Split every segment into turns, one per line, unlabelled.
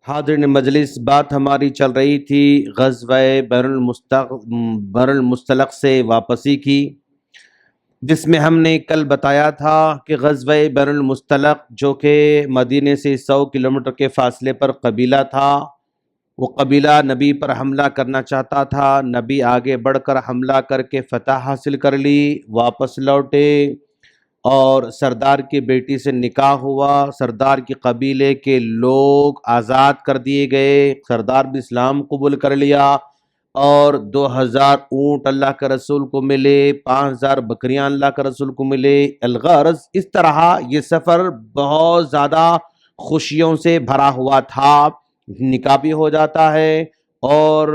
حاضرین مجلس، بات ہماری چل رہی تھی غزوہ بر المستلق سے واپسی کی، جس میں ہم نے کل بتایا تھا کہ غزوہ بر المستلق جو کہ مدینے سے 100 کلومیٹر کے فاصلے پر قبیلہ تھا، وہ قبیلہ نبی پر حملہ کرنا چاہتا تھا۔ نبی آگے بڑھ کر حملہ کر کے فتح حاصل کر لی، واپس لوٹے اور سردار کی بیٹی سے نکاح ہوا، سردار کی قبیلے کے لوگ آزاد کر دیے گئے، سردار بھی اسلام قبول کر لیا، اور 2000 اونٹ اللہ کے رسول کو ملے، 5000 بکریاں اللہ کے رسول کو ملے۔ الغرض اس طرح یہ سفر بہت زیادہ خوشیوں سے بھرا ہوا تھا، نکاح بھی ہو جاتا ہے اور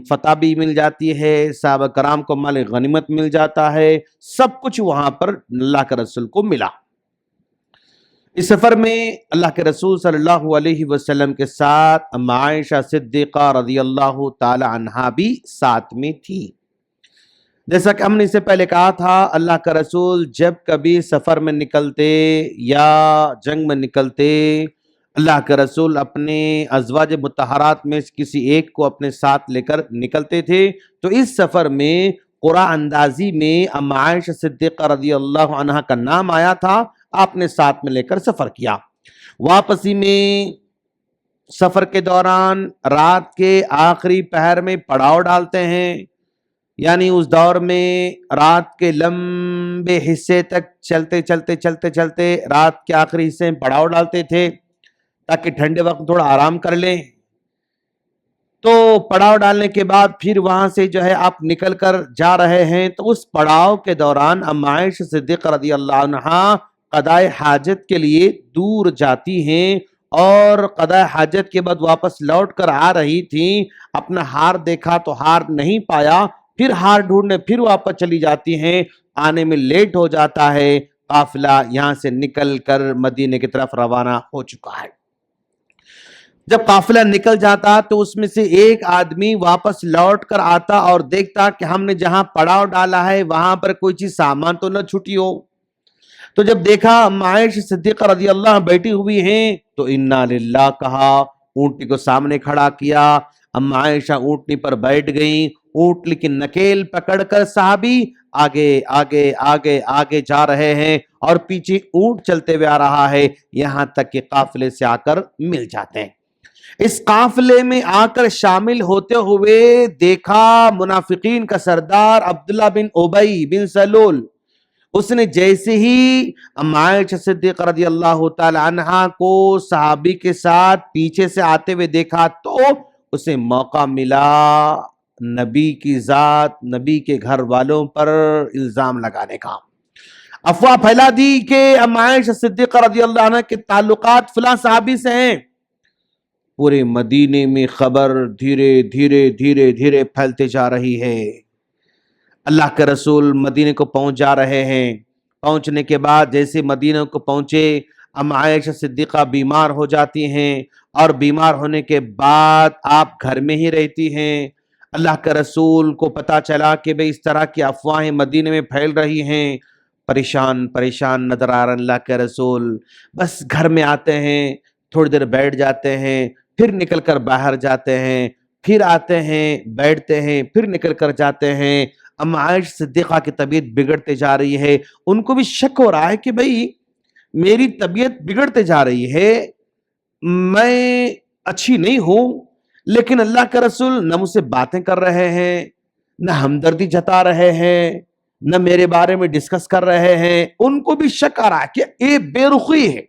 فتح بھی مل جاتی ہے، صحابہ کرام کو مال غنیمت مل جاتا ہے، سب کچھ وہاں پر اللہ کے رسول کو ملا۔ اس سفر میں اللہ کے رسول صلی اللہ علیہ وسلم کے ساتھ ام عائشہ صدیقہ رضی اللہ تعالی عنہا بھی ساتھ میں تھی۔ جیسا کہ ہم نے اس سے پہلے کہا تھا، اللہ کا رسول جب کبھی سفر میں نکلتے یا جنگ میں نکلتے، اللہ کے رسول اپنے ازواج مطہرات میں کسی ایک کو اپنے ساتھ لے کر نکلتے تھے۔ تو اس سفر میں قرآن اندازی میں ام عائشہ صدیقہ رضی اللہ عنہا کا نام آیا تھا، آپ نے ساتھ میں لے کر سفر کیا۔ واپسی میں سفر کے دوران رات کے آخری پہر میں پڑاؤ ڈالتے ہیں، یعنی اس دور میں رات کے لمبے حصے تک چلتے رات کے آخری حصے میں پڑاؤ ڈالتے تھے تاکہ ٹھنڈے وقت تھوڑا آرام کر لیں۔ تو پڑاؤ ڈالنے کے بعد پھر وہاں سے جو ہے آپ نکل کر جا رہے ہیں، تو اس پڑاؤ کے دوران ام عائشہ صدیقہ رضی اللہ عنہا قضائے حاجت کے لیے دور جاتی ہیں، اور قضائے حاجت کے بعد واپس لوٹ کر آ رہی تھیں، اپنا ہار دیکھا تو ہار نہیں پایا، پھر ہار ڈھونڈنے پھر واپس چلی جاتی ہیں، آنے میں لیٹ ہو جاتا ہے، قافلہ یہاں سے نکل کر مدینے کی طرف روانہ ہو چکا ہے۔ جب قافلہ نکل جاتا تو اس میں سے ایک آدمی واپس لوٹ کر آتا اور دیکھتا کہ ہم نے جہاں پڑاؤ ڈالا ہے وہاں پر کوئی چیز سامان تو نہ چھٹی ہو۔ تو جب دیکھا ام عائشہ صدیقہ رضی اللہ عنہا بیٹھی ہوئی ہیں تو انا للہ کہا، اونٹنی کو سامنے کھڑا کیا، ام عائشہ اونٹنی پر بیٹھ گئیں، اونٹنی کی نکیل پکڑ کر صحابی آگے آگے آگے آگے جا رہے ہیں اور پیچھے اونٹ چلتے ہوئے آ رہا ہے، یہاں تک کہ قافلے سے آ کر مل جاتے ہیں۔ اس قافلے میں آ کر شامل ہوتے ہوئے دیکھا منافقین کا سردار عبداللہ بن ابی بن سلول، اس نے جیسے ہی ام عائشہ صدیقہ رضی اللہ تعالی عنہا کو صحابی کے ساتھ پیچھے سے آتے ہوئے دیکھا تو اسے موقع ملا نبی کی ذات، نبی کے گھر والوں پر الزام لگانے کا۔ افواہ پھیلا دی کہ ام عائشہ صدیقہ رضی اللہ عنہ کے تعلقات فلاں صحابی سے ہیں۔ پورے مدینے میں خبر دھیرے دھیرے دھیرے دھیرے پھیلتے جا رہی ہے۔ اللہ کے رسول مدینے کو پہنچ جا رہے ہیں۔ پہنچنے کے بعد جیسے مدینے کو پہنچے، ام عائشہ صدیقہ بیمار ہو جاتی ہیں، اور بیمار ہونے کے بعد آپ گھر میں ہی رہتی ہیں۔ اللہ کے رسول کو پتا چلا کہ بھئی اس طرح کی افواہیں مدینے میں پھیل رہی ہیں، پریشان پریشان نظر آ رہا اللہ کے رسول، بس گھر میں آتے ہیں، تھوڑی دیر بیٹھ جاتے ہیں، پھر نکل کر باہر جاتے ہیں، پھر آتے ہیں بیٹھتے ہیں، پھر نکل کر جاتے ہیں۔ ام عائشہ صدیقہ کی طبیعت بگڑتے جا رہی ہے، ان کو بھی شک ہو رہا ہے کہ بھئی میری طبیعت بگڑتے جا رہی ہے، میں اچھی نہیں ہوں، لیکن اللہ کا رسول نہ مجھ سے باتیں کر رہے ہیں، نہ ہمدردی جتا رہے ہیں، نہ میرے بارے میں ڈسکس کر رہے ہیں۔ ان کو بھی شک آ رہا ہے کہ یہ بے رخی ہے۔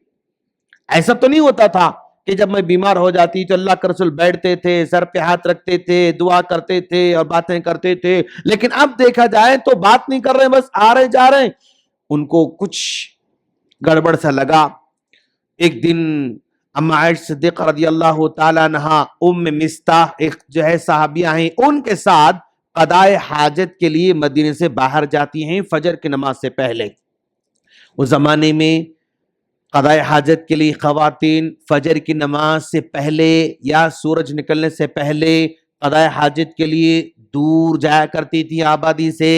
ایسا تو نہیں ہوتا تھا کہ جب میں بیمار ہو جاتی تو اللہ کے رسول بیٹھتے تھے، سر پہ ہاتھ رکھتے تھے، دعا کرتے تھے اور باتیں کرتے تھے، لیکن اب دیکھا جائے تو بات نہیں کر رہے، بس آ رہے جا رہے ہیں۔ ان کو کچھ گڑبڑ سا لگا۔ ایک دن ام عائشہ صدیقہ رضی اللہ تعالی عنہا ام مستاح ایک جو ہے صحابیہ ہیں، ان کے ساتھ قضائے حاجت کے لیے مدینے سے باہر جاتی ہیں فجر کی نماز سے پہلے۔ اس زمانے میں قضائے حاجت کے لیے خواتین فجر کی نماز سے پہلے یا سورج نکلنے سے پہلے قضائے حاجت کے لیے دور جایا کرتی تھی آبادی سے،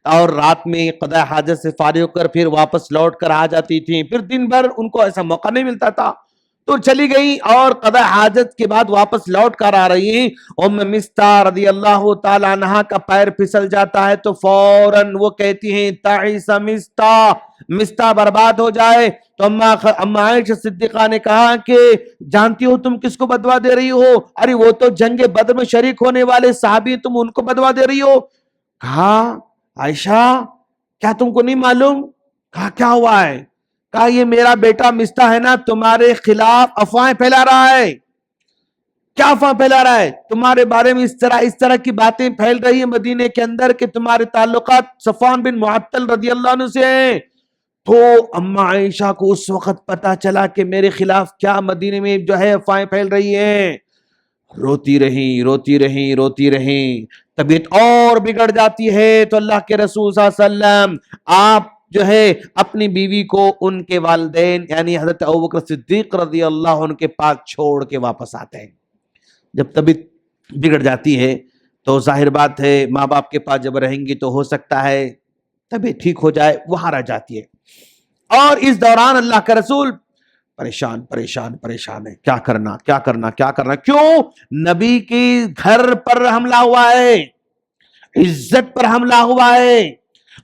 اور رات میں قضائے حاجت سے فارغ ہو کر پھر واپس لوٹ کر آ جاتی تھیں۔ پھر دن بھر ان کو ایسا موقع نہیں ملتا تھا، تو چلی گئی اور قضاء حاجت کے بعد واپس لوٹ کر آ رہی ہیں. ام مستح رضی اللہ تعالی عنہا کا پیر پھسل جاتا ہے تو فوراً وہ کہتی ہیں تعیس مستح، مستح برباد ہو جائے. تو اما عائشہ صدیقہ نے کہا کہ جانتی ہو تم کس کو بدوا دے رہی ہو؟ ارے وہ تو جنگ بدر میں شریک ہونے والے صحابی، تم ان کو بدوا دے رہی ہو. کہا عائشہ کیا تم کو نہیں معلوم؟ کہا کیا ہوا ہے؟ کہا یہ میرا بیٹا مستح ہے نا، تمہارے خلاف افواہیں پھیلا رہا ہے. کیا افواہ پھیلا رہا ہے؟ تمہارے بارے میں اس طرح کی باتیں پھیل رہی ہیں مدینے کے اندر کہ تمہارے تعلقات صفوان بن معطل رضی اللہ عنہ سے ہیں. تو اما عائشہ کو اس وقت پتا چلا کہ میرے خلاف کیا مدینے میں جو ہے افواہیں پھیل رہی ہیں. روتی رہیں، طبیعت اور بگڑ جاتی ہے. تو اللہ کے رسول صلی اللہ علیہ وسلم آپ جو ہے اپنی بیوی کو ان کے والدین یعنی حضرت ابوبکر صدیق رضی اللہ عنہ کے پاس چھوڑ کے واپس آتے ہیں. جب طبیعت بگڑ جاتی ہے تو ظاہر بات ہے ماں باپ کے پاس جب رہیں گی تو ہو سکتا ہے طبیعت ٹھیک ہو جائے، وہاں رہ جاتی ہے. اور اس دوران اللہ کا رسول پریشان ہے. کیا کرنا؟ کیوں؟ نبی کی گھر پر حملہ ہوا ہے، عزت پر حملہ ہوا ہے،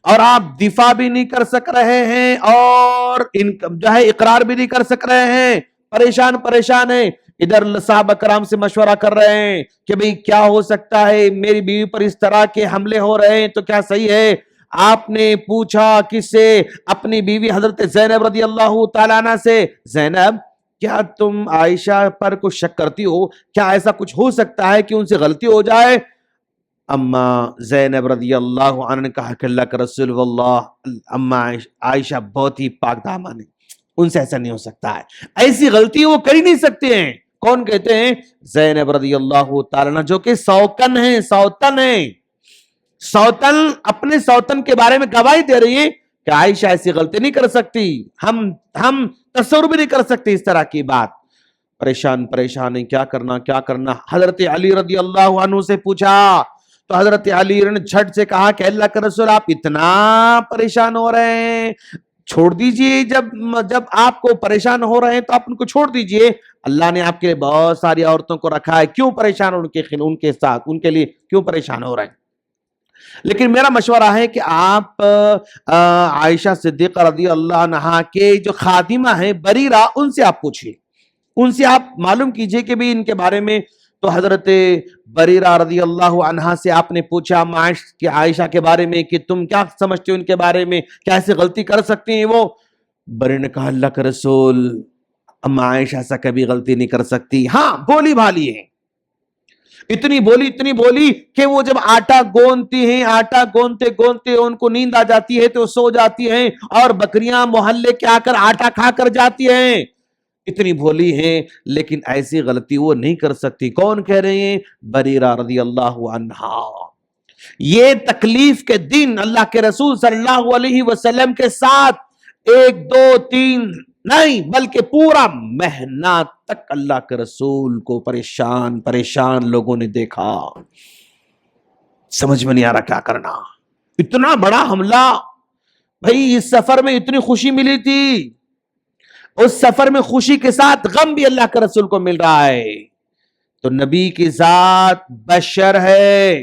اور آپ دفاع بھی نہیں کر سک رہے ہیں اور جو ہے اقرار بھی نہیں کر سک رہے ہیں. پریشان ہیں. ادھر صحابہ کرام سے مشورہ کر رہے ہیں کہ بھئی کیا ہو سکتا ہے، میری بیوی پر اس طرح کے حملے ہو رہے ہیں تو کیا صحیح ہے؟ آپ نے پوچھا کس سے؟ اپنی بیوی حضرت زینب رضی اللہ تعالیٰ عنہ سے. زینب کیا تم عائشہ پر کچھ شک کرتی ہو؟ کیا ایسا کچھ ہو سکتا ہے کہ ان سے غلطی ہو جائے؟ اما زینب رضی اللہ عنہ نے کہا کہ اللہ کا رسول واللہ اما عائشہ بہت ہی پاک دامن ہے، ان سے ایسا نہیں ہو سکتا ہے، ایسی غلطی وہ کر ہی نہیں سکتے ہیں. کون کہتے ہیں؟ زینب رضی اللہ تعالیٰ عنہ، جو کہ سوتن ہیں. سوتن اپنے سوتن کے بارے میں گواہی دے رہی ہے کہ عائشہ ایسی غلطی نہیں کر سکتی، ہم تصور بھی نہیں کر سکتے اس طرح کی بات. پریشان ہیں، کیا کرنا. حضرت علی رضی اللہ عنہ سے پوچھا تو حضرت علی نے جھٹ سے کہا کہ اللہ کا رسول آپ اتنا پریشان ہو رہے ہیں، چھوڑ دیجئے. جب آپ کو پریشان ہو رہے ہیں تو آپ ان کو چھوڑ دیجئے. اللہ نے آپ کے لیے بہت ساری عورتوں کو رکھا ہے، کیوں پریشان ان کے ساتھ، ان کے لیے کیوں پریشان ہو رہے ہیں؟ لیکن میرا مشورہ ہے کہ آپ عائشہ صدیقہ رضی اللہ عنہا کے جو خادمہ ہیں بریرہ، ان سے آپ پوچھئے، ان سے آپ معلوم کیجئے کہ بھی ان کے بارے میں. تو حضرت بریرہ رضی اللہ عنہا سے آپ نے پوچھا عائشہ کے بارے میں کہ تم کیا سمجھتے ہو ان کے بارے میں، کیا ایسی غلطی کر سکتی ہیں وہ؟ بریرہ نے کہا اللہ کا رسول اما عائشہ ایسا کبھی غلطی نہیں کر سکتی. ہاں بولی بھالی ہیں، اتنی بولی کہ وہ جب آٹا گوندتی ہیں، آٹا گوندتے ان کو نیند آ جاتی ہے تو سو جاتی ہیں، اور بکریاں محلے کے آ کر آٹا کھا کر جاتی ہیں. اتنی بولی ہیں لیکن ایسی غلطی وہ نہیں کر سکتی. کون کہہ رہے ہیں؟ بریرہ رضی اللہ عنہا. یہ تکلیف کے دن اللہ کے رسول صلی اللہ علیہ وسلم کے ساتھ 1 2 3 نہیں بلکہ پورا مہینہ تک اللہ کے رسول کو پریشان لوگوں نے دیکھا. سمجھ میں نہیں آ رہا کیا کرنا. اتنا بڑا حملہ، بھائی اس سفر میں اتنی خوشی ملی تھی، اس سفر میں خوشی کے ساتھ غم بھی اللہ کے رسول کو مل رہا ہے. تو نبی کی ذات بشر ہے،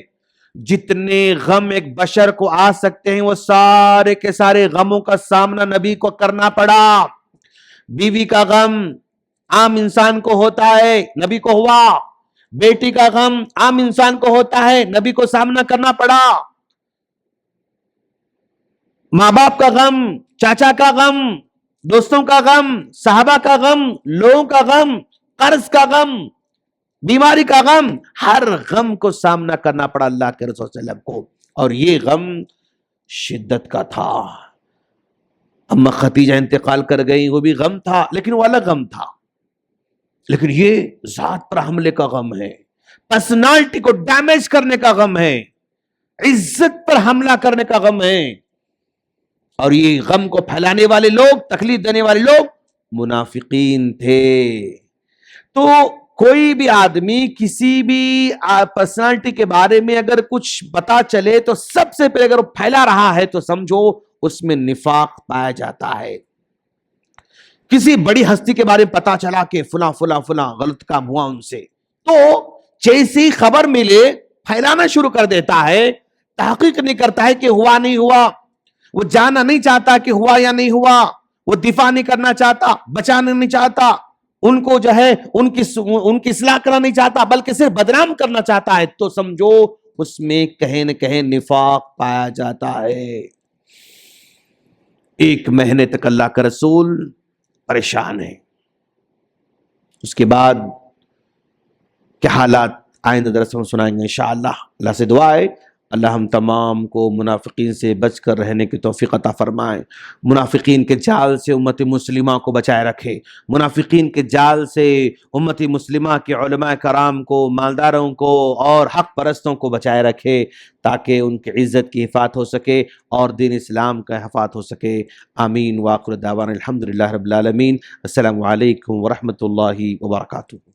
جتنے غم ایک بشر کو آ سکتے ہیں وہ سارے کے سارے غموں کا سامنا نبی کو کرنا پڑا. بیوی کا غم عام انسان کو ہوتا ہے، نبی کو ہوا. بیٹی کا غم عام انسان کو ہوتا ہے، نبی کو سامنا کرنا پڑا. ماں باپ کا غم، چاچا کا غم، دوستوں کا غم، صحابہ کا غم، لوگوں کا غم، قرض کا غم، بیماری کا غم، ہر غم کو سامنا کرنا پڑا اللہ کے رسول صلی اللہ علیہ وسلم کو. اور یہ غم شدت کا تھا. اما ختیجہ انتقال کر گئی، وہ بھی غم تھا لیکن وہ الگ غم تھا. لیکن یہ ذات پر حملے کا غم ہے، پرسنالٹی کو ڈیمیج کرنے کا غم ہے، عزت پر حملہ کرنے کا غم ہے. اور یہ غم کو پھیلانے والے لوگ، تکلیف دینے والے لوگ منافقین تھے. تو کوئی بھی آدمی کسی بھی پرسنالٹی کے بارے میں اگر کچھ پتا چلے تو سب سے پہلے اگر وہ پھیلا رہا ہے تو سمجھو اس میں نفاق پایا جاتا ہے. کسی بڑی ہستی کے بارے میں پتا چلا کہ فلاں فلاں فلاں غلط کام ہوا ان سے، تو جیسی خبر ملے پھیلانا شروع کر دیتا ہے، تحقیق نہیں کرتا ہے کہ ہوا نہیں ہوا، وہ جاننا نہیں چاہتا کہ ہوا یا نہیں ہوا، وہ دفاع نہیں کرنا چاہتا، بچانا نہیں چاہتا، ان کو جو ہے ان کی اصلاح کرنا نہیں چاہتا، بلکہ صرف بدنام کرنا چاہتا ہے، تو سمجھو اس میں کہیں نہ کہیں نفاق پایا جاتا ہے۔ 1 مہینے تک اللہ کا رسول پریشان ہے۔ اس کے بعد کیا حالات آئندہ درس میں سنائیں گے انشاءاللہ۔ اللہ سے دعا ہے اللہ ہم تمام کو منافقین سے بچ کر رہنے کی توفیق عطا فرمائے، منافقین کے جال سے امت مسلمہ کو بچائے رکھے، منافقین کے جال سے امت مسلمہ کے علماء کرام کو، مالداروں کو اور حق پرستوں کو بچائے رکھے، تاکہ ان کی عزت کی حفاظت ہو سکے اور دین اسلام کا حفاظت ہو سکے۔ آمین۔ وآخر دعوانا الحمدللہ رب العالمین۔ السلام علیکم ورحمۃ اللہ وبرکاتہ۔